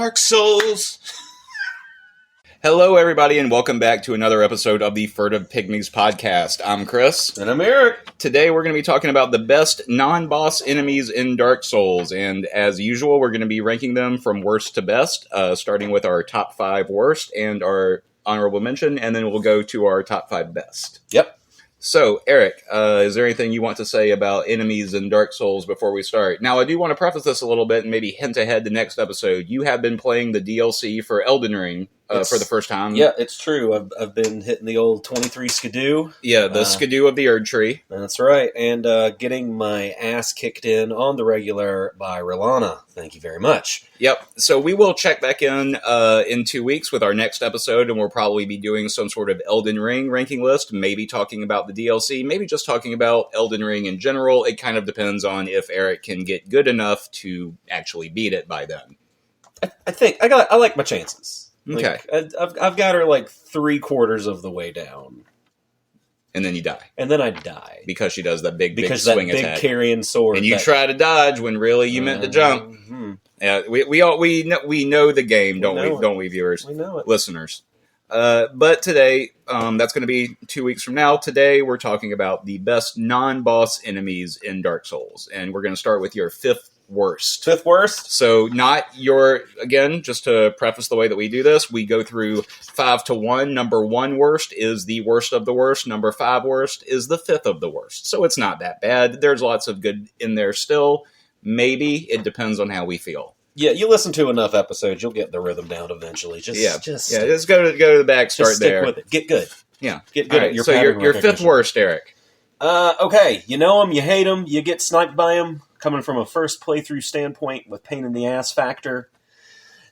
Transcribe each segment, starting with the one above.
Dark Souls. Hello, everybody, and welcome back to another episode of the Furtive Pygmies podcast. I'm Chris. And I'm Eric. Today, we're going to be talking about the best non-boss enemies in Dark Souls. And as usual, we're going to be ranking them from worst to best, starting with our top 5 worst and our honorable mention, and then we'll go to our top 5 best. Yep. So, Eric, is there anything you want to say about enemies in Dark Souls before we start? Now, I do want to preface this a little bit and maybe hint ahead to next episode. You have been playing the DLC for Elden Ring for the first time. Yeah, it's true. I've been hitting the old 23 Skidoo. Yeah, the Skidoo of the Erdtree. That's right. And getting my ass kicked in on the regular by Rellana. Thank you very much. Yep. So we will check back in 2 weeks with our next episode, and we'll probably be doing some sort of Elden Ring ranking list, maybe talking about the DLC, maybe just talking about Elden Ring in general. It kind of depends on if Eric can get good enough to actually beat it by then. I think I like my chances. Okay. I've got her like 3/4 of the way down. And then you die. And then I die. Because she does that big swing that big attack. carrying sword. And you try to dodge when really you meant to jump. Mm-hmm. Yeah, we know the game, don't we, viewers? We know it. Listeners. But today, that's going to be 2 weeks from now. Today, we're talking about the best non-boss enemies in Dark Souls. And we're going to start with your 5th worst. 5th worst? So not your, again, just to preface the way that we do this, we go through 5 to 1. Number 1 worst is the worst of the worst. Number 5 worst is the 5th of the worst. So it's not that bad. There's lots of good in there still. Maybe. It depends on how we feel. Yeah, you listen to enough episodes, you'll get the rhythm down eventually. Just go to the back, start stick there. with it. Get good. Yeah. Get good. Right, so your 5th worst, Eric. Okay, you know them, you hate them, you get sniped by them. Coming from a first playthrough standpoint with pain in the ass factor.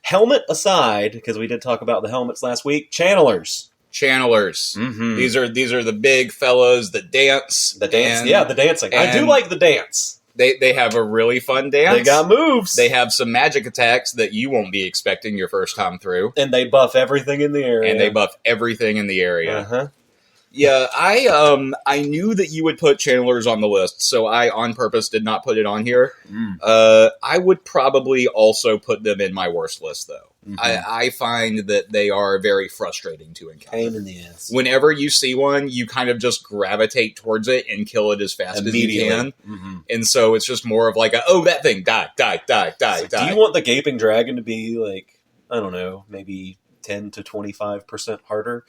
Helmet aside, because we did talk about the helmets last week, channelers. Mm-hmm. These are the big fellows that dance. The dancing. I do like the dance. They have a really fun dance. They got moves. They have some magic attacks that you won't be expecting your first time through. And they buff everything in the area. Uh-huh. Yeah, I knew that you would put channelers on the list, so I, on purpose, did not put it on here. I would probably also put them in my worst list, though. Mm-hmm. I find that they are very frustrating to encounter. Pain in the ass. Whenever you see one, you kind of just gravitate towards it and kill it as fast as you can. Mm-hmm. And so it's just more of like, that thing, die. Do you want the Gaping Dragon to be like, I don't know, maybe 10 to 25% harder?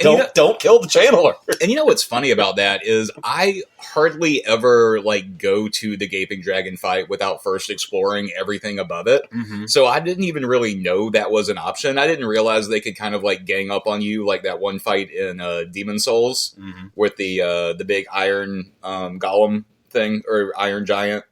Don't kill the channeler. And you know what's funny about that is I hardly ever go to the Gaping Dragon fight without first exploring everything above it. Mm-hmm. So I didn't even really know that was an option. I didn't realize they could kind of gang up on you like that one fight in Demon Souls with the big iron golem thing or iron giant.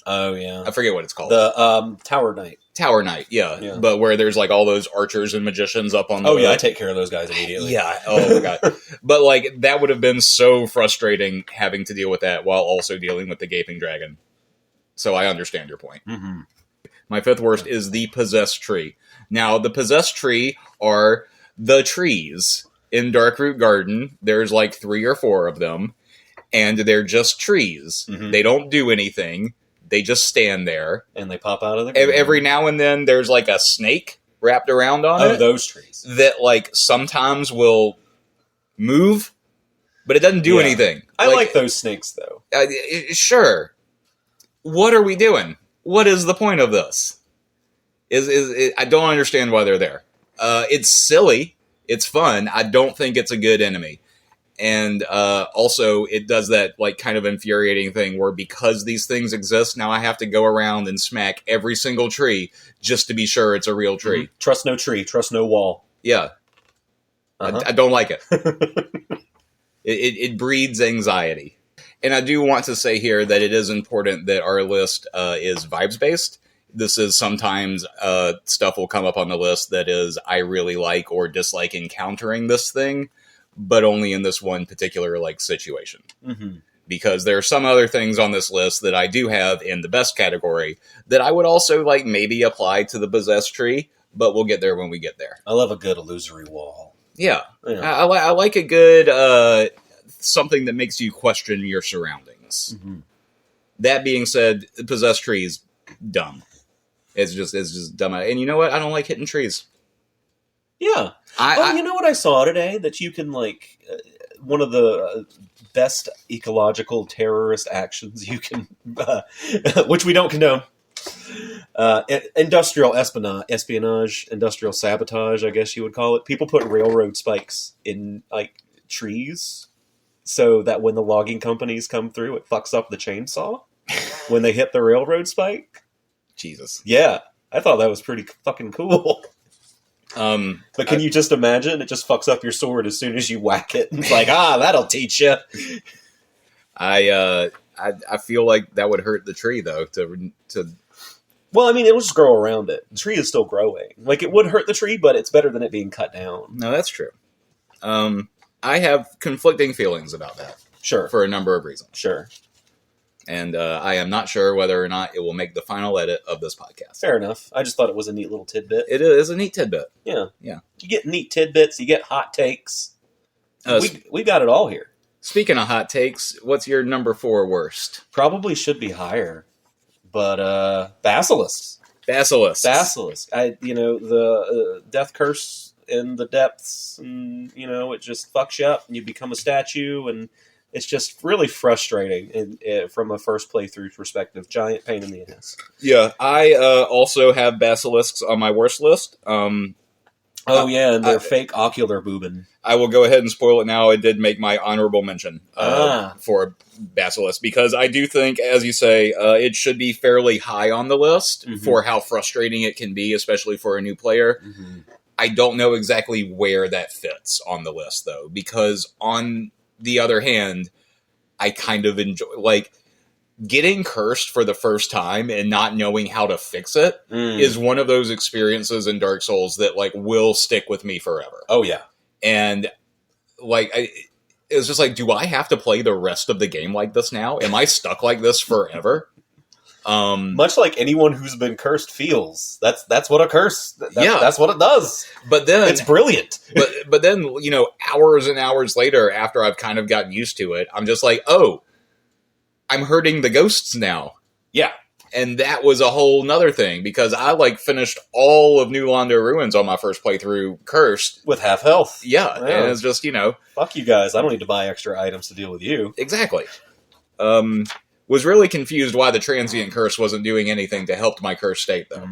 Oh yeah, I forget what it's called. The Tower Knight. Tower Knight, yeah. But where there's all those archers and magicians up on the... Oh yeah, I take care of those guys immediately. Yeah, oh my god. But that would have been so frustrating having to deal with that while also dealing with the Gaping Dragon. So I understand your point. Mm-hmm. My 5th worst is the Possessed Tree. Now, the Possessed Tree are the trees in Darkroot Garden. There's 3 or 4 of them, and they're just trees. Mm-hmm. They don't do anything. They just stand there. And they pop out of the ground. Every now and then there's a snake wrapped around on it. Oh, those trees. That sometimes will move, but it doesn't do anything. I like those snakes though. Sure. What are we doing? What is the point of this? I don't understand why they're there. It's silly. It's fun. I don't think it's a good enemy. And also, it does that kind of infuriating thing where because these things exist, now I have to go around and smack every single tree just to be sure it's a real tree. Mm-hmm. Trust no tree, trust no wall. Yeah. I don't like it. It breeds anxiety. And I do want to say here that it is important that our list is vibes-based. This is sometimes stuff will come up on the list that is I really like or dislike encountering this thing, but only in this one particular situation. Mm-hmm. Because there are some other things on this list that I do have in the best category that I would also maybe apply to the Possessed Tree, but we'll get there when we get there. I love a good illusory wall. Yeah. I like a good something that makes you question your surroundings. Mm-hmm. That being said, the Possessed Tree is dumb. It's just dumb. And you know what? I don't like hitting trees. Yeah. You know what I saw today? That you can, like, one of the best ecological terrorist actions you can, which we don't condone, industrial espionage, industrial sabotage, I guess you would call it. People put railroad spikes in, like, trees so that when the logging companies come through, it fucks up the chainsaw when they hit the railroad spike. Jesus. Yeah, I thought that was pretty fucking cool. But can you just imagine? It just fucks up your sword as soon as you whack it. It's like, that'll teach you. I feel like that would hurt the tree, though. Well, I mean, it will just grow around it. The tree is still growing. Like, it would hurt the tree, but it's better than it being cut down. No, that's true. I have conflicting feelings about that. Sure. For a number of reasons. Sure. And I am not sure whether or not it will make the final edit of this podcast. Fair enough. I just thought it was a neat little tidbit. It is a neat tidbit. Yeah. Yeah. You get neat tidbits. You get hot takes. We got it all here. Speaking of hot takes, what's your number 4 worst? Probably should be higher. But Basilisk. Basilisk. The death curse in the depths, and, it just fucks you up, and you become a statue, and it's just really frustrating from a first playthrough perspective. Giant pain in the ass. Yeah, I also have basilisks on my worst list. And they're fake ocular boobin. I will go ahead and spoil it now. It did make my honorable mention for basilisk, because I do think, as you say, it should be fairly high on the list for how frustrating it can be, especially for a new player. Mm-hmm. I don't know exactly where that fits on the list, though, because on the other hand, I kind of enjoy, like, getting cursed for the first time and not knowing how to fix it is one of those experiences in Dark Souls that, like, will stick with me forever. Oh, yeah. And, like, it's just like, do I have to play the rest of the game like this now? Am I stuck like this forever? Much like anyone who's been cursed feels. That's what a curse. That's what it does. But then it's brilliant. but then, hours and hours later, after I've kind of gotten used to it, I'm just like, oh, I'm hurting the ghosts now. Yeah. And that was a whole nother thing, because I, like, finished all of New Londo Ruins on my first playthrough cursed. With half health. Yeah. And it's just, fuck you guys. I don't need to buy extra items to deal with you. Exactly. Was really confused why the transient curse wasn't doing anything to help my curse state, though.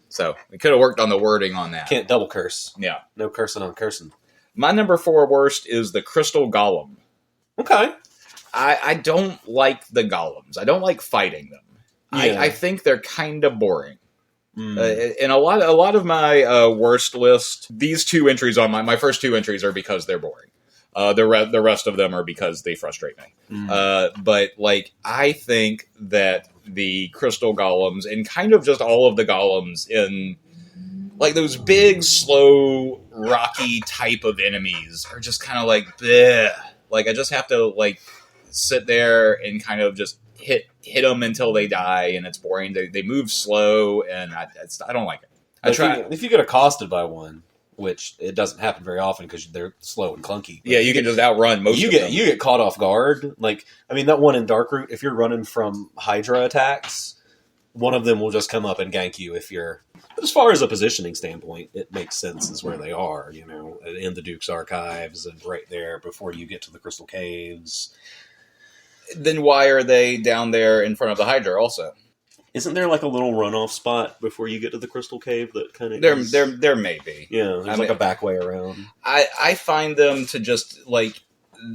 So we could have worked on the wording on that. Can't double curse. Yeah. No cursing on cursing. My number 4 worst is the Crystal Golem. Okay. I don't like the golems. I don't like fighting them. Yeah. I think they're kind of boring. And a lot of my worst list, these 2 entries on my first 2 entries are because they're boring. The rest of them are because they frustrate me. But, like, I think that the Crystal Golems, and kind of just all of the golems in, like, those big, slow, rocky type of enemies are just kind of like, bleh. Like, I just have to, like, sit there and kind of just hit them until they die, and it's boring. They move slow, and I don't like it. If you get accosted by one, which it doesn't happen very often because they're slow and clunky. Yeah, you can just outrun most of them. You get caught off guard. Like, I mean, that one in Darkroot, if you're running from Hydra attacks, one of them will just come up and gank you if you're... As far as a positioning standpoint, it makes sense is where they are, in the Duke's Archives and right there before you get to the Crystal Caves. Then why are they down there in front of the Hydra also? Isn't there, like, a little runoff spot before you get to the Crystal Cave that kind of... There may be. Yeah, there's a back way around. I find them to just, like,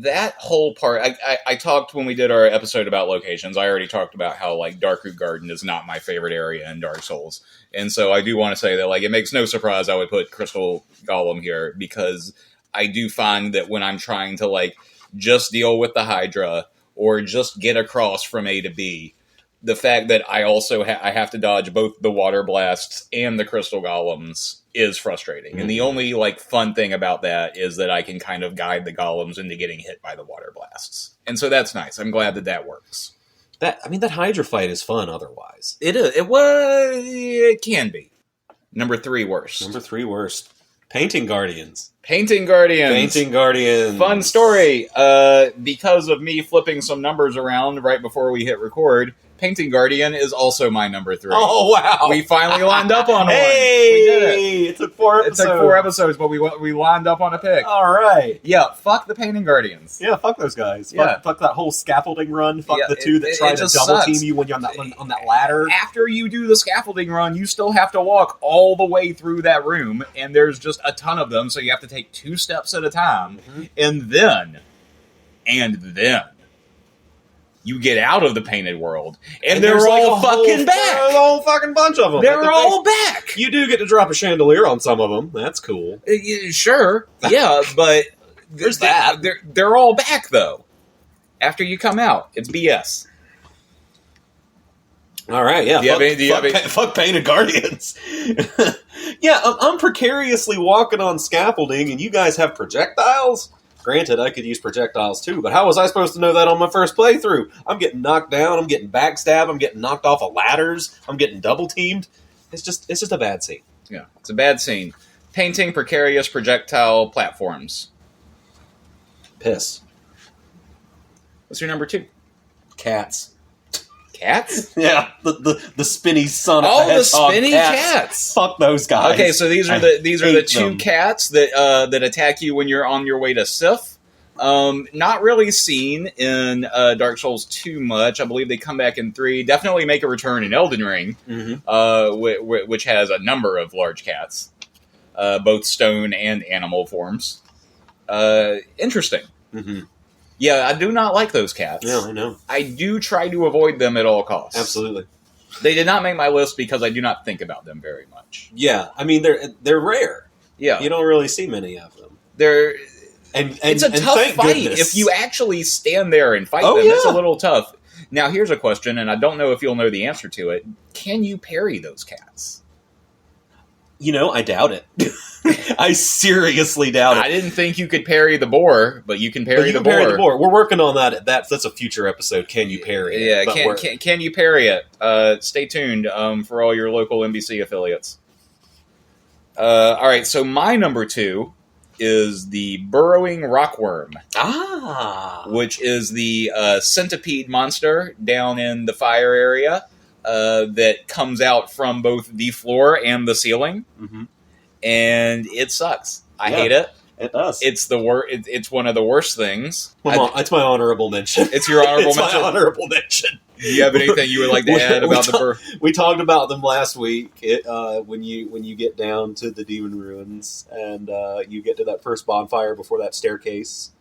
that whole part... I talked when we did our episode about locations, I already talked about how, like, Darkroot Garden is not my favorite area in Dark Souls. And so I do want to say that, like, it makes no surprise I would put Crystal Golem here, because I do find that when I'm trying to, like, just deal with the Hydra or just get across from A to B, the fact that I also I have to dodge both the water blasts and the Crystal Golems is frustrating. Mm-hmm. And the only, like, fun thing about that is that I can kind of guide the golems into getting hit by the water blasts. And so that's nice. I'm glad that works. That Hydra fight is fun otherwise. It is. It can be. Number 3 worst. Painting Guardians. Painting Guardians. Painting Guardians. Fun story. Because of me flipping some numbers around right before we hit record, Painting Guardian is also my number 3. Oh, wow. We finally lined up on one. Hey! We did it. It took 4 episodes. It took 4 episodes, but we lined up on a pick. All right. Yeah, fuck the Painting Guardians. Yeah, fuck those guys. Yeah. Fuck that whole scaffolding run. Fuck Yeah, the two that try to just double sucks. team you when you're on that ladder. After you do the scaffolding run, you still have to walk all the way through that room, and there's just a ton of them, so you have to take 2 steps at a time, Mm-hmm. and then you get out of the painted world, and they're there's like all a fucking back. There's a whole fucking bunch of them. They're Like, all back. You do get to drop a chandelier on some of them. That's cool. Sure, yeah, but There's that. They're all back though. After you come out, it's BS. All right, yeah. Do you have any- Fuck Painted Guardians. Yeah, I'm precariously walking on scaffolding, and you guys have projectiles? Granted, I could use projectiles too, but how was I supposed to know that on my first playthrough? I'm getting knocked down, I'm getting backstabbed, I'm getting knocked off of ladders, I'm getting double teamed. It's just a bad scene. Yeah, it's a bad scene. Painting precarious projectile platforms. Piss. What's your number 2? Cats. Cats? Yeah, the spinny son of Oh, the the hedgehog spinny cats. Fuck those guys. Okay, so these are I the hate 2 them. cats that attack you when you're on your way to Sif. Not really seen in Dark Souls too much. I believe they come back in 3. Definitely make a return in Elden Ring, which has a number of large cats, both stone and animal forms. Interesting. Mm-hmm. Yeah, I do not like those cats. Yeah, I know. I do try to avoid them at all costs. Absolutely. They did not make my list because I do not think about them very much. Yeah, I mean they're rare. Yeah, You don't really see many of them. they're. And It's a tough thank fight goodness. if you actually stand there and fight Oh, them. It's a yeah. little tough. Now, here's a question, and I don't know if you'll know the answer to it. Can you parry those cats? I doubt it. I seriously doubt it. I didn't think you could parry the boar, but you can But parry you the can boar. parry the boar. We're working on that. That's a future episode. Can you parry it? Yeah, But can you parry it? Stay tuned for all your local NBC affiliates. All right, so my number 2 is the burrowing rockworm, which is the centipede monster down in the fire area that comes out from both the floor and the ceiling, and it sucks. I hate it. It does. It's the It's one of the worst things. It's my honorable mention. It's your honorable It's mention. my honorable mention. Do you have anything you would like to add about the burr? We talked about them last week. When you get down to the demon ruins and you get to that first bonfire before that staircase.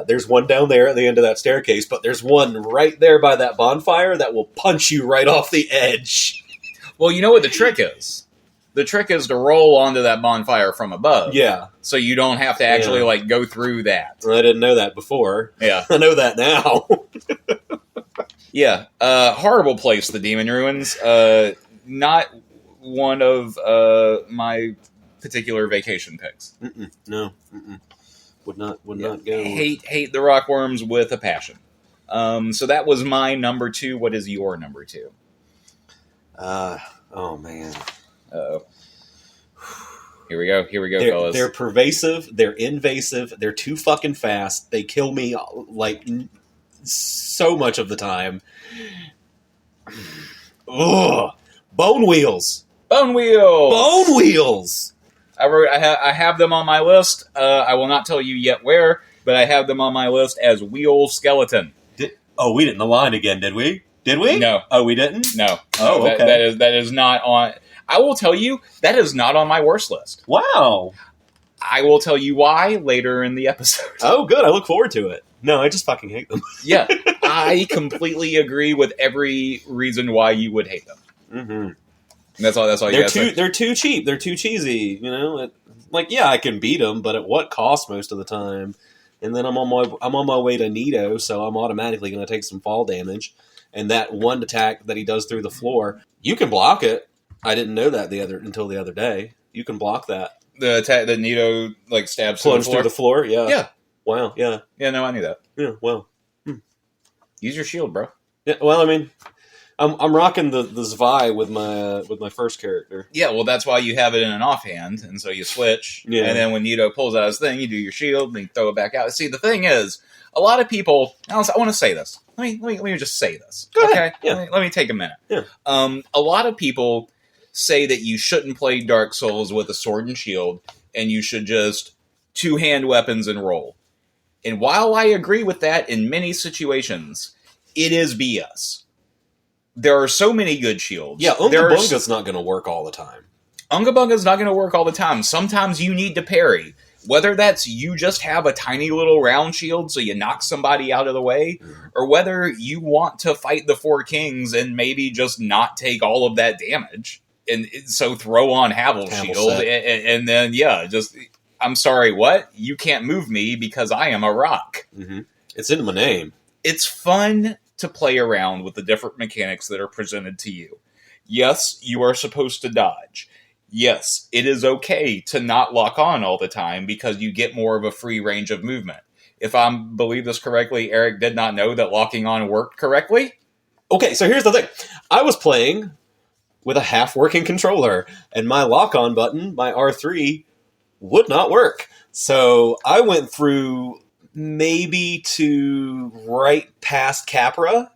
There's one down there at the end of that staircase, but there's one right there by that bonfire that will punch you right off the edge. Well, you know what the trick is. The trick is to roll onto that bonfire from above. Yeah, So you don't have to actually Yeah. go through that. I didn't know that before. Yeah. I know that now. Yeah. Horrible place, the Demon Ruins. Not one of my particular vacation picks. No, would not go. Hate the rockworms with a passion. So that was my number 2. What is your number 2? Oh man. Uh-oh. Here we go, fellas. They're pervasive. They're invasive. They're too fucking fast. They kill me so much of the time. Ugh. Bone wheels. Bone Wheel! Bone wheels. I have them on my list. I will not tell you yet where, but I have them on my list as Wheel Skeleton. We didn't align again, did we? Did we? No. Oh, we didn't? No. Oh, No, okay. That is not on... I will tell you, that is not on my worst list. Wow. I will tell you why later in the episode. Oh, good. I look forward to it. No, I just fucking hate them. Yeah, I completely agree with every reason why you would hate them. Mm-hmm. That's all you gotta say. They're too cheap. They're too cheesy. I can beat them, but at what cost most of the time? And then I'm on my way to Nito, so I'm automatically going to take some fall damage. And that one attack that he does through the floor, you can block it. I didn't know that until the other day. You can block that. The attack that Nito stabs Plunge through the floor. Yeah. Yeah. Wow. Yeah. Yeah, no, I knew that. Yeah. Well. Use your shield, bro. Yeah. Well, I mean, I'm rocking the Zwei with my first character. Yeah, well, that's why you have it in an offhand, and so you switch. Yeah. And then when Nito pulls out his thing, you do your shield, and you throw it back out. See, the thing is, a lot of people. I want to say this. Let me just say this. Go okay. ahead. Yeah. Let me take a minute. Yeah. A lot of people say that you shouldn't play Dark Souls with a sword and shield, and you should just two-hand weapons and roll. And while I agree with that in many situations, it is BS. There are so many good shields. Yeah, Unga Bunga's not going to work all the time. Unga Bunga's not going to work all the time. Sometimes you need to parry. Whether that's you just have a tiny little round shield so you knock somebody out of the way, or whether you want to fight the Four Kings and maybe just not take all of that damage. And so throw on Havel's shield, and then, I'm sorry, what? You can't move me because I am a rock. Mm-hmm. It's in my name. It's fun to play around with the different mechanics that are presented to you. Yes, you are supposed to dodge. Yes, it is okay to not lock on all the time because you get more of a free range of movement. If I believe this correctly, Eric did not know that locking on worked correctly. Okay, so here's the thing. I was playing with a half-working controller, and my lock-on button, my R3, would not work. So I went through maybe to right past Capra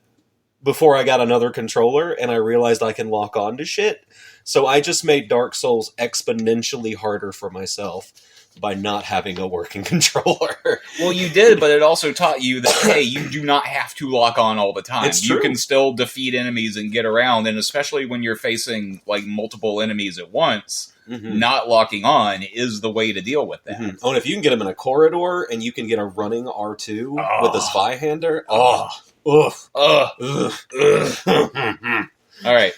before I got another controller, and I realized I can lock on to shit. So I just made Dark Souls exponentially harder for myself by not having a working controller. Well, you did, but it also taught you that, hey, you do not have to lock on all the time. It's true. You can still defeat enemies and get around, and especially when you're facing like multiple enemies at once, not locking on is the way to deal with that. Mm-hmm. Oh, and if you can get them in a corridor and you can get a running R2 with a Zweihander, All right.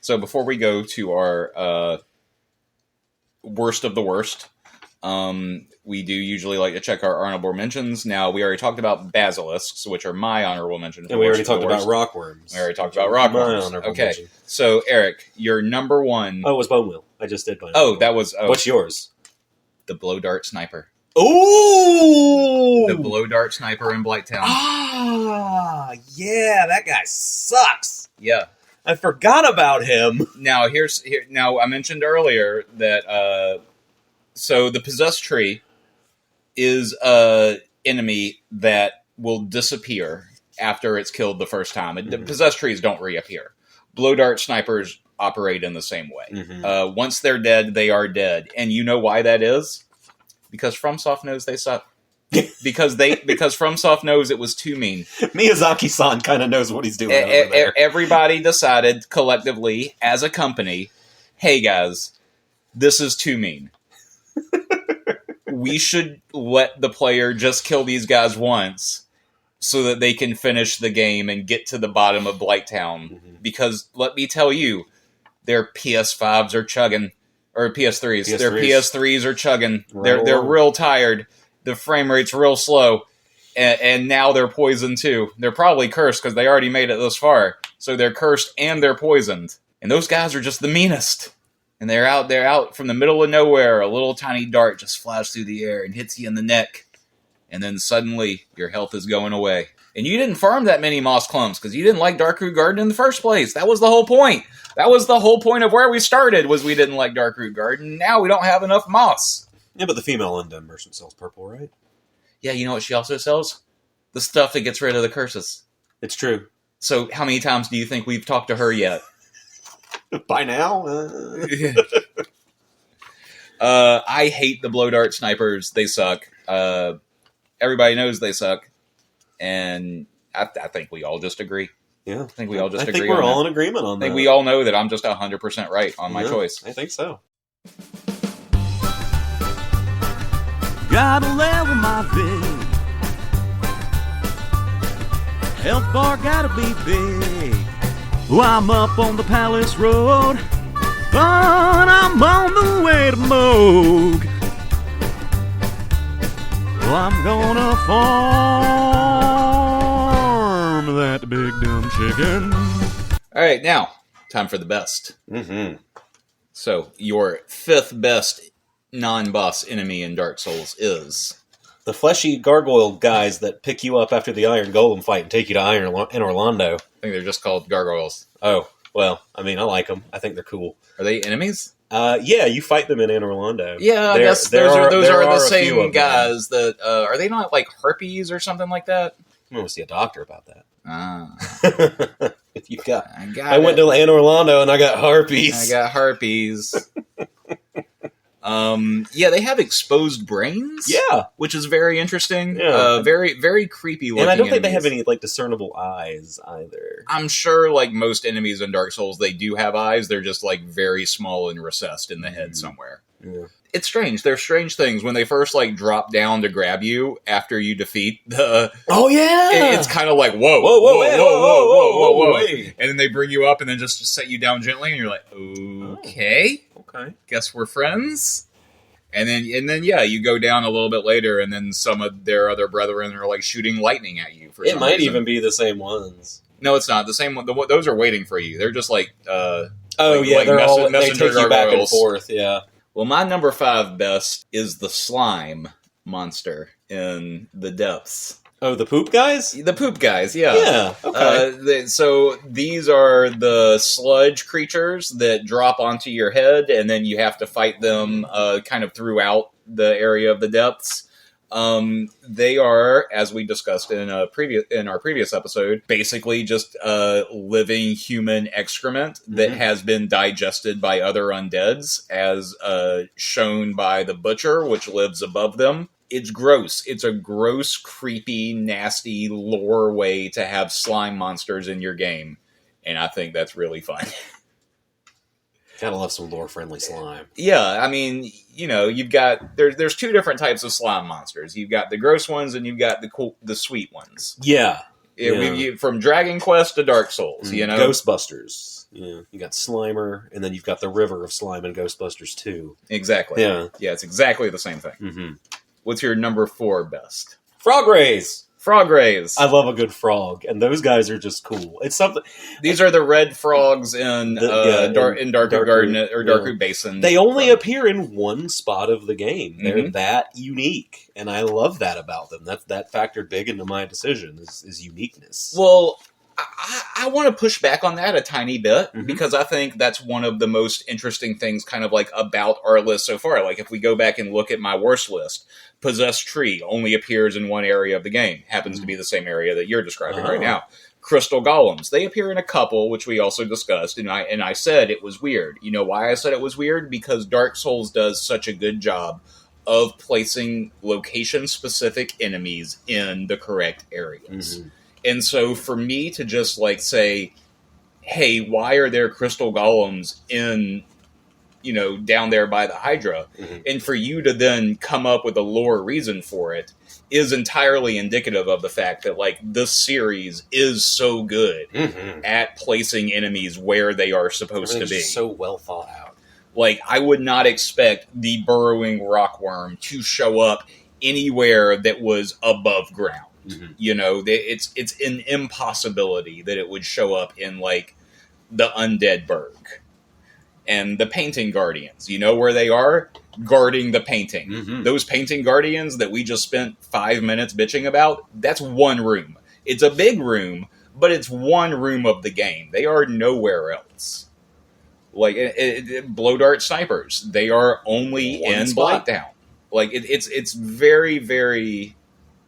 So before we go to our worst of the worst, we do usually like to check our honorable mentions. Now, we already talked about basilisks, which are my honorable mention. And we already talked about rockworms. We already talked about rockworms. Okay, mention. So Eric, your number one... Oh, it was Bone Wheel. I just did mine. Oh, that was... Oh. What's yours? The Blow Dart Sniper. Ooh! The Blow Dart Sniper in Blighttown. Ah, yeah, that guy sucks. Yeah. I forgot about him. Now, Now, I mentioned earlier that... so, the Possessed Tree is a enemy that will disappear after it's killed the first time. The Possessed Trees don't reappear. Blow Dart Snipers operate in the same way. Once they're dead, they are dead. And you know why that is? Because FromSoft knows they suck. because FromSoft knows it was too mean. Miyazaki-san kind of knows what he's doing over there. Everybody decided collectively, as a company, hey guys, this is too mean. We should let the player just kill these guys once so that they can finish the game and get to the bottom of Blighttown. Because, let me tell you, their PS5s are chugging. Or PS3s. Their PS3s are chugging. They're real tired. The frame rate's real slow. And now they're poisoned too. They're probably cursed because they already made it this far. So they're cursed and they're poisoned. And those guys are just the meanest. And they're out from the middle of nowhere. A little tiny dart just flies through the air and hits you in the neck. And then suddenly, your health is going away. And you didn't farm that many moss clumps because you didn't like Darkroot Garden in the first place. That was the whole point. That was the whole point of where we started, was we didn't like Darkroot Garden. Now we don't have enough moss. Yeah, but the female Undone merchant sells purple, right? Yeah, you know what she also sells? The stuff that gets rid of the curses. It's true. So how many times do you think we've talked to her yet? By now? I hate the Blow Dart Snipers. They suck. Everybody knows they suck. And I think we all just agree. Yeah. I think we all just agree. I think we're all in agreement on that. I think we all know that I'm just 100% right on my choice. I think so. Gotta level my vid. Health bar gotta be big. Well, I'm up on the Palace Road, but I'm on the way to Moog. Well, I'm gonna farm that big dumb chicken. All right, now, time for the best. So, your fifth best non-boss enemy in Dark Souls is... The fleshy gargoyle guys that pick you up after the Iron Golem fight and take you to in Orlando. I think they're just called gargoyles. Oh, well, I mean, I like them. I think they're cool. Are they enemies? Yeah, you fight them in Orlando. Yeah, I guess those are the same guys that are they not like harpies or something like that? I'm going to see a doctor about that. If you got, I went to Anne Orlando and I got harpies. I got harpies. Yeah, they have exposed brains. Yeah, which is very interesting. Yeah. Very, very creepy looking. And I don't think enemies. they have any like discernible eyes either. I'm sure, like most enemies in Dark Souls, they do have eyes. They're just like very small and recessed in the head somewhere. Yeah. It's strange. They're strange things when they first like drop down to grab you after you defeat the. Oh yeah, it's kind of like whoa, wait. And then they bring you up and then just set you down gently, and you're like, okay. Okay. Guess we're friends. And then yeah, you go down a little bit later, and then some of their other brethren are like shooting lightning at you. It might even be the same ones. No, it's not the same one. Those are waiting for you. They're just like they're all they take you back and forth. Yeah. Well, my number 5 best is the slime monster in the depths. Oh, the poop guys? The poop guys, yeah. Yeah, okay. So these are the sludge creatures that drop onto your head, and then you have to fight them kind of throughout the area of the depths. They are, as we discussed in our previous episode, basically just living human excrement that has been digested by other undeads, as shown by the butcher, which lives above them. It's gross. It's a gross, creepy, nasty lore way to have slime monsters in your game. And I think that's really fun. Gotta love some lore-friendly slime. Yeah, I mean, you've got... There's 2 different types of slime monsters. You've got the gross ones, and you've got the sweet ones. Yeah. From Dragon Quest to Dark Souls, Ghostbusters. Yeah. You got Slimer, and then you've got the river of slime in Ghostbusters 2. Exactly. Yeah. Yeah, it's exactly the same thing. Mm-hmm. What's your number 4 best? Frog rays. Frog rays. I love a good frog, and those guys are just cool. It's something. These are the red frogs in Darku Garden or Darku Basin. They only appear in one spot of the game. They're that unique, and I love that about them. That factored big into my decision is uniqueness. Well, I want to push back on that a tiny bit because I think that's one of the most interesting things kind of like about our list so far. Like if we go back and look at my worst list, Possessed Tree only appears in one area of the game. Happens to be the same area that you're describing right now. Crystal Golems, they appear in a couple, which we also discussed, and I said it was weird. You know why I said it was weird? Because Dark Souls does such a good job of placing location-specific enemies in the correct areas. And so for me to just like say, hey, why are there crystal golems in, down there by the Hydra? And for you to then come up with a lore reason for it is entirely indicative of the fact that like this series is so good at placing enemies where they are supposed to be. So well thought out. Like I would not expect the burrowing rockworm to show up anywhere that was above ground. It's an impossibility that it would show up in like the Undead Burg and the Painting Guardians. You know where they are? Guarding the painting. Those Painting Guardians that we just spent 5 minutes bitching about, that's one room. It's a big room, but it's one room of the game. They are nowhere else. Like Blow Dart Snipers, they are only in Blacktown. Like it's very, very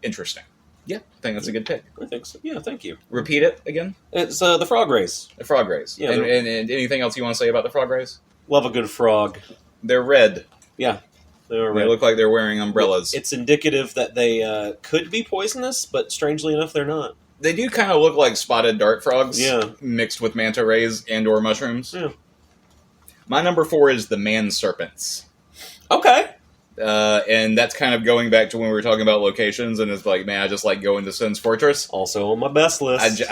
interesting. Yeah, I think that's a good pick. I think so. Yeah, thank you. Repeat it again. It's the frog rays. The frog rays. Yeah, and anything else you want to say about the frog rays? Love a good frog. They're red. Yeah, they're red. They look like they're wearing umbrellas. It's indicative that they could be poisonous, but strangely enough, they're not. They do kind of look like spotted dart frogs, mixed with manta rays and/or mushrooms. Yeah. My number 4 is the man serpents. Okay. And that's kind of going back to when we were talking about locations, and it's like, man, I just like going to Sin's Fortress. Also on my best list.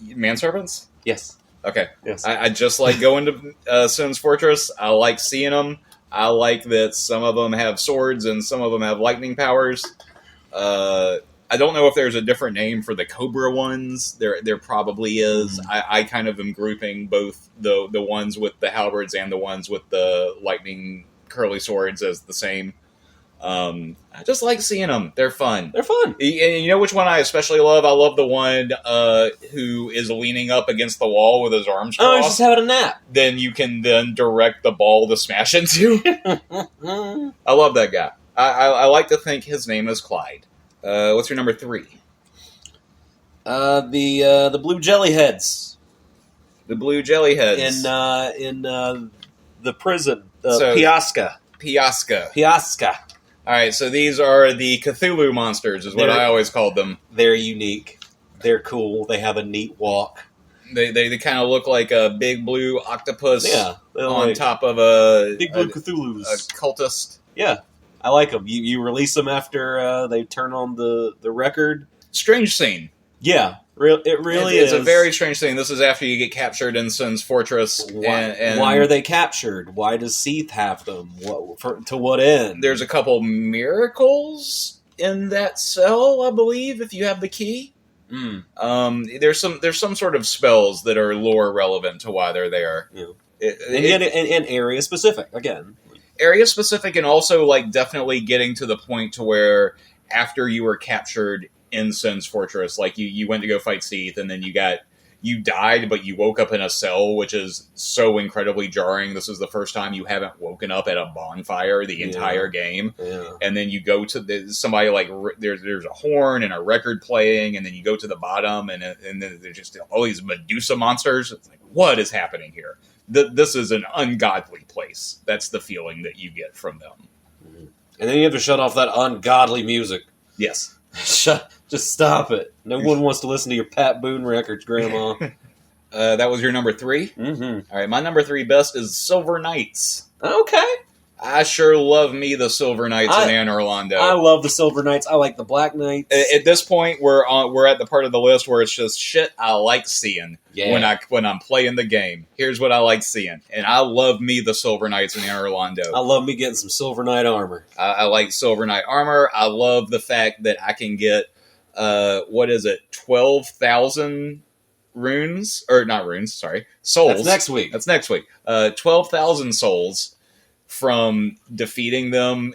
Man serpents? Yes. Okay. Yes. I just like going to Sin's Fortress. I like seeing them. I like that some of them have swords and some of them have lightning powers. I don't know if there's a different name for the Cobra ones. There probably is. I kind of am grouping both the ones with the halberds and the ones with the lightning curly swords as the same. I just like seeing them. They're fun. They're fun. And you know which one I especially love? I love the one who is leaning up against the wall with his arms Oh, he's crossed. just having a nap. Then you can then direct the ball to smash into. I love that guy. I like to think his name is Clyde. What's your number 3? The blue jellyheads The Blue Jellyheads. in the prison, So- Piasca. Piasca. All right, so these are the Cthulhu monsters, is what They're- I always called them. They're unique. They're cool. They have a neat walk. They kind of look like a big blue octopus Yeah, they're on like top of a big blue Cthulhu's. cultist. Yeah, I like them. You release them after they turn on the record. Strange scene. Yeah, it really It's is. a very strange thing. This is after you get captured in Sin's fortress. Why are they captured? Why does Seath have them? To what end? There's a couple miracles in that cell, I believe, if you have the key. There's some sort of spells that are lore relevant to why they're there. Yeah. And area specific again. Area specific, and also like definitely getting to the point to where after you were captured in Sin's fortress, like you went to go fight Seath, and then you died, but you woke up in a cell, which is so incredibly jarring. This is the first time you haven't woken up at a bonfire the entire game. Yeah. And then you go to somebody like there's a horn and a record playing, and then you go to the bottom, and then there's just all these Medusa monsters. It's like, what is happening here? This is an ungodly place. That's the feeling that you get from them. And then you have to shut off that ungodly music. Yes. Just stop it. No one wants to listen to your Pat Boone records, Grandma. That was your number 3? Mm-hmm. All right, my number 3 best is Silver Knights. Okay. I sure love me the Silver Knights in Anne Orlando. I love the Silver Knights. I like the Black Knights. At this point, we're at the part of the list where it's just shit I like seeing when I'm playing the game. Here's what I like seeing, and I love me the Silver Knights in Anne Orlando. I love me getting some Silver Knight armor. I like Silver Knight armor. I love the fact that I can get 12,000 runes, or not runes, sorry, souls. That's next week. 12,000 souls from defeating them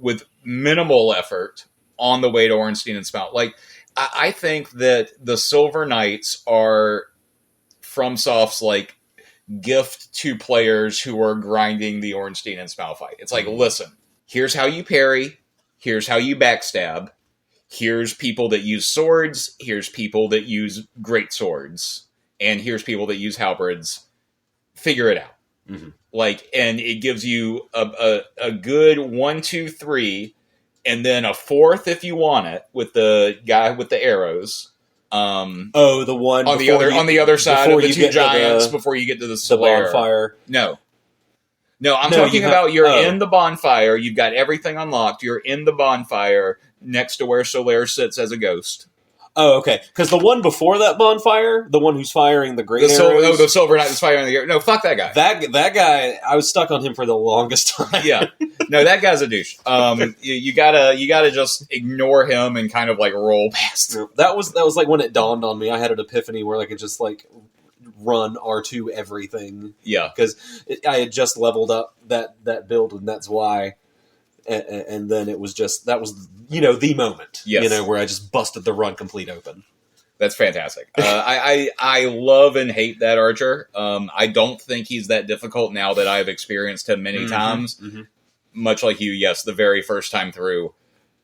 with minimal effort on the way to Ornstein and Spout. Like, I think that the Silver Knights are FromSoft's like gift to players who are grinding the Ornstein and Spout fight. It's like, listen, here's how you parry, here's how you backstab, here's people that use swords, here's people that use great swords, and here's people that use halberds. Figure it out. Mm-hmm. Like, and it gives you a good 1, 2, 3, and then a 4th if you want it, with the guy with the arrows. The one on the other side of the 2 giants before you get to the Solaire. bonfire. No, I'm talking about you're in the bonfire. You've got everything unlocked. You're in the bonfire next to where Solaire sits as a ghost. Oh, okay. Because the one before that bonfire, the one who's firing the great arrows. The Silver Knight is firing the air. No, fuck that guy. That guy, I was stuck on him for the longest time. Yeah, no, that guy's a douche. You gotta just ignore him and kind of like roll past. That was like when it dawned on me. I had an epiphany where I could just like run R2 everything. Yeah, because I had just leveled up that build, and that's why. And then it was just that was the moment where I just busted the run complete open. That's fantastic. I love and hate that archer. I don't think he's that difficult now that I've experienced him many times. Mm-hmm. Much like you, yes, the very first time through,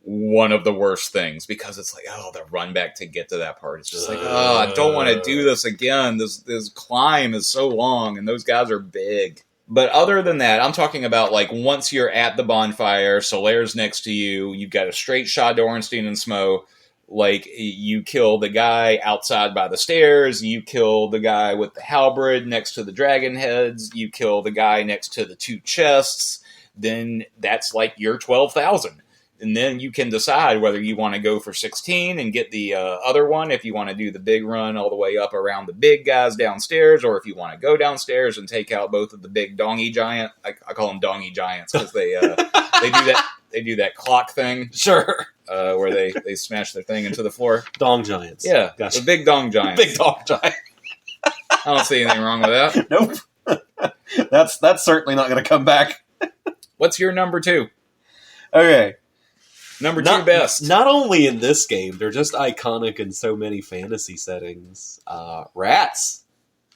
one of the worst things, because it's like, the run back to get to that part. It's just like, I don't want to do this again. This climb is so long, and those guys are big. But other than that, I'm talking about like once you're at the bonfire, Solaire's next to you, you've got a straight shot to Ornstein and Smo. Like, you kill the guy outside by the stairs, you kill the guy with the halberd next to the dragon heads, you kill the guy next to the 2 chests, then that's like your 12,000. And then you can decide whether you want to go for 16 and get the other one, if you want to do the big run all the way up around the big guys downstairs, or if you want to go downstairs and take out both of the big dongy giant. I call them dongy giants because they do that clock thing. Sure. Where they smash their thing into the floor. Dong giants. Yeah, gotcha. The big dong giants. Big dong giant. I don't see anything wrong with that. Nope. That's certainly not going to come back. What's your number 2? Okay. Number two best. Not only in this game, they're just iconic in so many fantasy settings. Rats.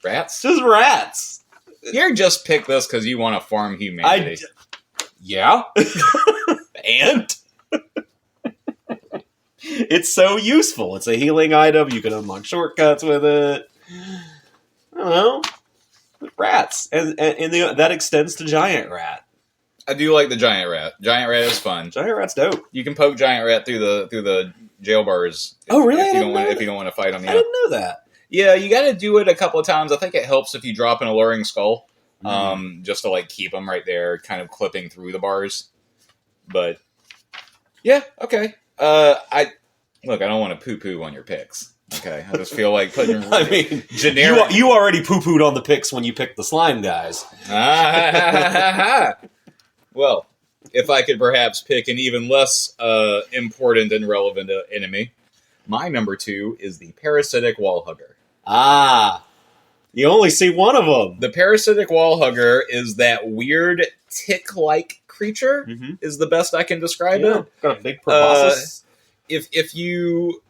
Rats? Just rats. You just picked this because you want to farm humanity. Yeah. And? It's so useful. It's a healing item. You can unlock shortcuts with it. I don't know. Rats. And that extends to Giant Rat. I do like the Giant Rat. Giant Rat is fun. Giant Rat's dope. You can poke Giant Rat through the jail bars. Oh, really? If you don't want to fight him. Yeah. I didn't know that. Yeah, you got to do it a couple of times. I think it helps if you drop an alluring skull, just to like keep them right there, kind of clipping through the bars. But yeah, okay. I don't want to poo-poo on your picks. Okay, I just feel like putting I mean, generic. You already poo-pooed on the picks when you picked the slime guys. Well, if I could perhaps pick an even less important and relevant enemy, my number 2 is the parasitic wall hugger. You only see one of them. The parasitic wall hugger is that weird tick-like creature, is the best I can describe it. Got a big proboscis. If you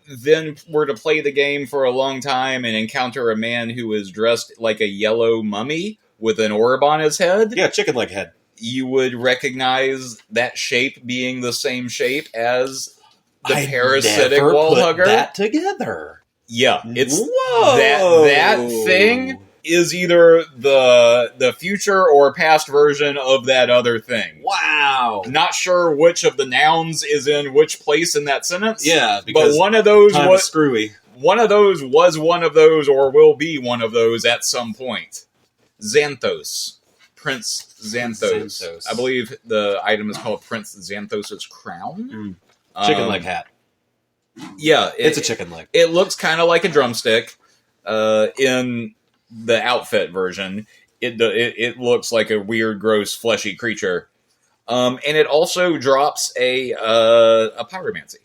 then were to play the game for a long time and encounter a man who is dressed like a yellow mummy with an orb on his head, Yeah, chicken leg head. you would recognize that shape being the same shape as the parasitic never wall put hugger. that together. Yeah, it's Whoa. that thing is either the future or past version of that other thing. Wow. Not sure which of the nouns is in which place in that sentence. Yeah, because but one of those time was is screwy. one of those was one of those or will be one of those at some point. Xanthos. Prince Xanthos. I believe the item is called Prince Xanthos' crown. Chicken leg hat. Yeah. It's a chicken leg. It looks kind of like a drumstick in the outfit version. It looks like a weird, gross, fleshy creature. And it also drops a pyromancy.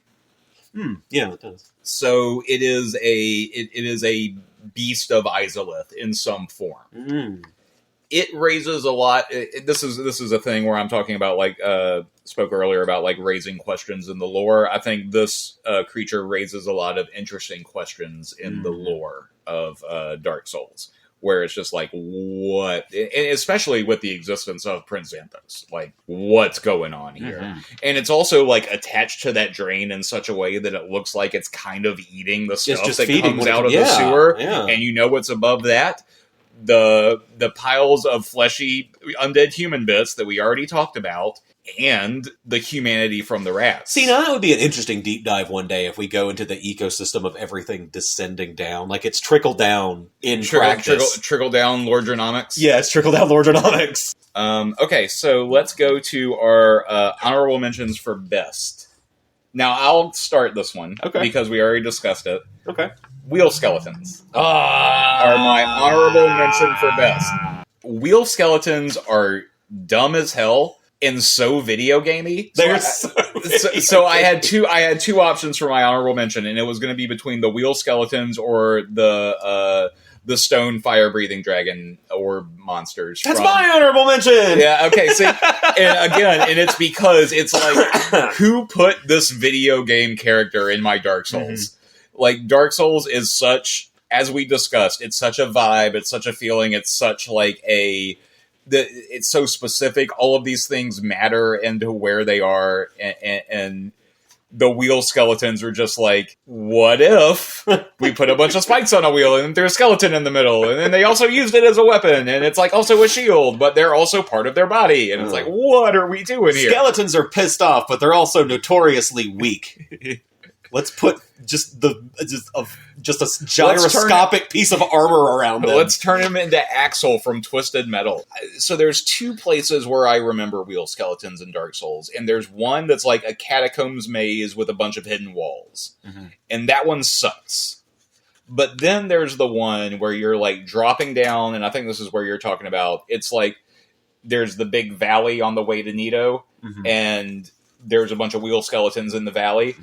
Yeah, it does. So it is a beast of Izalith in some form. It raises a lot. This is a thing where I'm talking about, like, spoke earlier about, like, raising questions in the lore. I think this creature raises a lot of interesting questions in the lore of Dark Souls, where it's just like, what? And especially with the existence of Prince Xanthos. Like, what's going on here? And it's also, like, attached to that drain in such a way that it looks like it's kind of eating the stuff just that feeding comes out of the sewer. And you know what's above that? The piles of fleshy undead human bits that we already talked about, and the humanity from the rats. See, now that would be an interesting deep dive one day if we go into the ecosystem of everything descending down. Like, it's trickle down in practice. Trickle down Lordronomics. Yeah, it's trickle down Lordronomics. Okay, so let's go to our honorable mentions for best. Now, I'll start this one, because we already discussed it. Okay. Wheel skeletons are my honorable mention for best. Wheel skeletons are dumb as hell and so video gamey. They're so I had two options for my honorable mention, and it was going to be between the wheel skeletons or the stone fire breathing dragon or monsters. That's my honorable mention. Yeah. Okay. See, and it's because it's like, who put this video game character in my Dark Souls? Like, Dark Souls is such, as we discussed, it's such a vibe, it's such a feeling, it's such like it's so specific. All of these things matter into where they are, and the wheel skeletons are just like, what if we put a bunch of spikes on a wheel and there's a skeleton in the middle, and then they also used it as a weapon, and it's like also a shield, but they're also part of their body, and it's like, what are we doing here? Skeletons are pissed off, but they're also notoriously weak. Let's put just a gyroscopic piece of armor around them. Let's turn him into Axel from Twisted Metal. So there's two places where I remember wheel skeletons in Dark Souls, and there's one that's like a catacombs maze with a bunch of hidden walls, and that one sucks. But then there's the one where you're like dropping down, and I think this is where you're talking about. It's like there's the big valley on the way to Nito, and there's a bunch of wheel skeletons in the valley.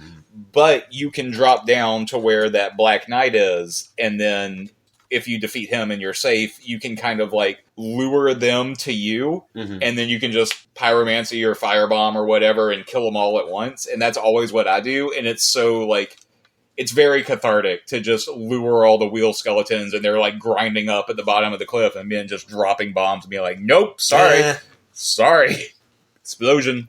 But you can drop down to where that Black Knight is, and then if you defeat him and you're safe, you can kind of like lure them to you, and then you can just pyromancy or firebomb or whatever and kill them all at once. And that's always what I do. And it's so like, it's very cathartic to just lure all the wheel skeletons, and they're like grinding up at the bottom of the cliff, and then just dropping bombs and being like, nope, sorry, explosion,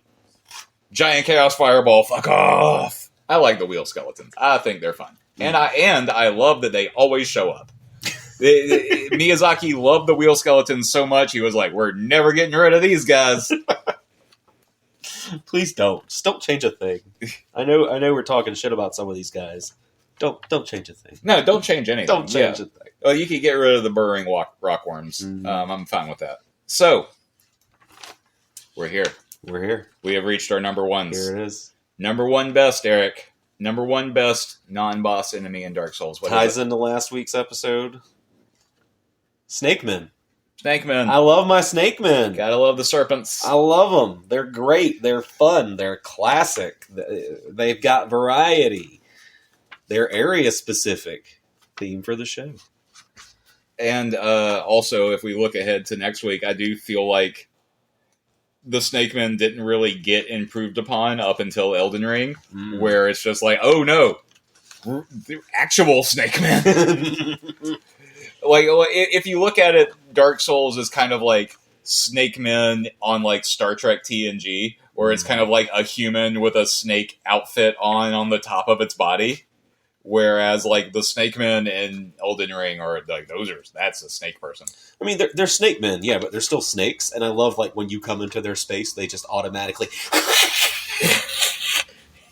giant chaos fireball, fuck off. I like the wheel skeletons. I think they're fun. And I love that they always show up. Miyazaki loved the wheel skeletons so much, he was like, we're never getting rid of these guys. Please don't. Just don't change a thing. I know we're talking shit about some of these guys. Don't change a thing. No, don't change anything. Don't change a thing. Well, you could get rid of the burrowing rockworms. I'm fine with that. So, we're here. We're here. We have reached our number ones. Here it is. Number one best, Eric. Number one best non-boss enemy in Dark Souls. What ties into last week's episode. Snakemen. Snakemen. I love my Snakemen. Gotta love the serpents. I love them. They're great. They're fun. They're classic. They've got variety. They're area specific. Theme for the show. And also, if we look ahead to next week, I do feel like the Snakemen didn't really get improved upon up until Elden Ring, where it's just like, oh no, the actual Snakemen. Like, if you look at it, Dark Souls is kind of like Snakemen on like Star Trek TNG, where it's kind of like a human with a snake outfit on the top of its body. Whereas, like, the Snakemen in Elden Ring are, like, that's a snake person. I mean, they're Snakemen, yeah, but they're still snakes, and I love, like, when you come into their space, they just automatically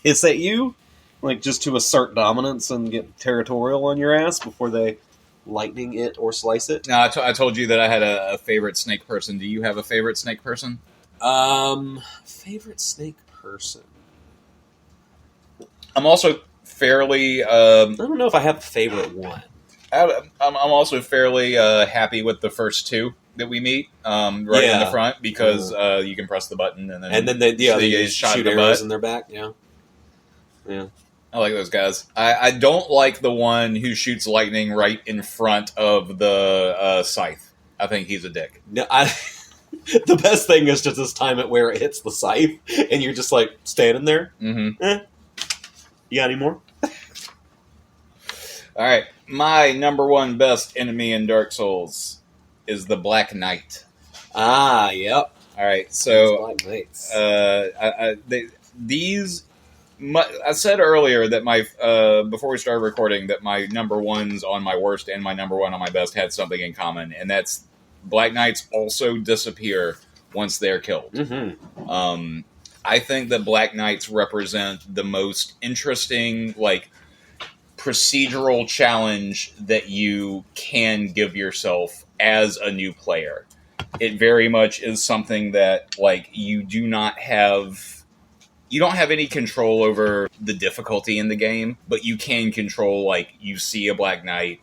hiss at you, like, just to assert dominance and get territorial on your ass before they lightning it or slice it. Now, I told you that I had a favorite snake person. Do you have a favorite snake person? Favorite snake person? I'm also fairly... I don't know if I have a favorite one. I'm also fairly happy with the first two that we meet in the front, because you can press the button and then they get shoot arrows in their back. Yeah. I like those guys. I don't like the one who shoots lightning right in front of the scythe. I think he's a dick. No, the best thing is just this time it where it hits the scythe and you're just like standing there. Mm-hmm. You got any more? All right, my number one best enemy in Dark Souls is the Black Knight. Ah, yep. All right, so Black Knights. I said earlier that my before we started recording that my number ones on my worst and my number one on my best had something in common, and that's Black Knights also disappear once they're killed. Mm-hmm. I think that Black Knights represent the most interesting, like, procedural challenge that you can give yourself as a new player. It very much is something that, like, you don't have any control over the difficulty in the game, but you can control, like, you see a Black Knight.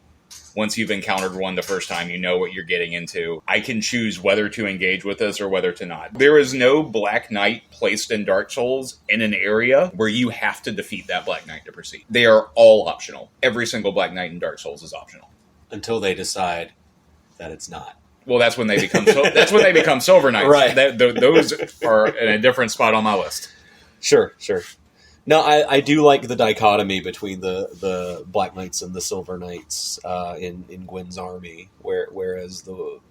Once you've encountered one the first time, you know what you're getting into. I can choose whether to engage with this or whether to not. There is no Black Knight placed in Dark Souls in an area where you have to defeat that Black Knight to proceed. They are all optional. Every single Black Knight in Dark Souls is optional. Until they decide that it's not. Well, that's when they become Silver Knights. Right. Those are in a different spot on my list. Sure. No, I do like the dichotomy between the Black Knights and the Silver Knights in Gwyn's army, whereas the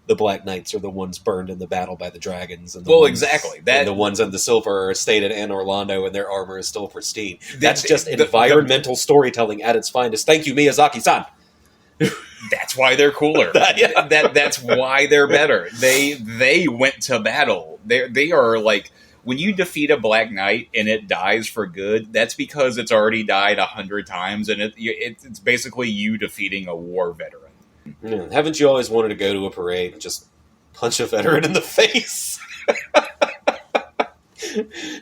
Black Knights are the ones burned in the battle by the dragons. And exactly. And the ones in the silver are stayed at Anor Londo, and their armor is still pristine. That's just environmental storytelling at its finest. Thank you, Miyazaki-san. That's why they're cooler. That's why they're better. They went to battle. They are like... When you defeat a Black Knight and it dies for good, that's because it's already died 100 times, and it's basically you defeating a war veteran. Yeah. Haven't you always wanted to go to a parade and just punch a veteran in the face?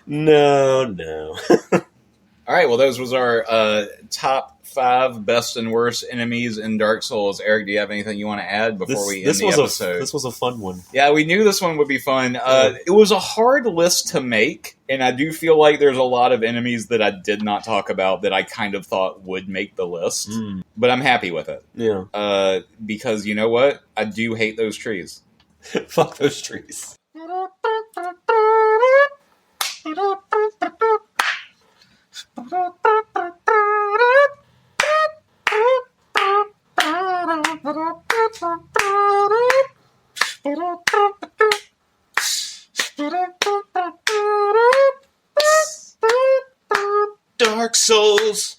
No. All right, well, those was our top 5 best and worst enemies in Dark Souls. Eric, do you have anything you want to add before we end the episode? This was a fun one. Yeah, we knew this one would be fun. It was a hard list to make, and I do feel like there's a lot of enemies that I did not talk about that I kind of thought would make the list. But I'm happy with it. Yeah. Because you know what? I do hate those trees. Fuck those trees. Dark Souls.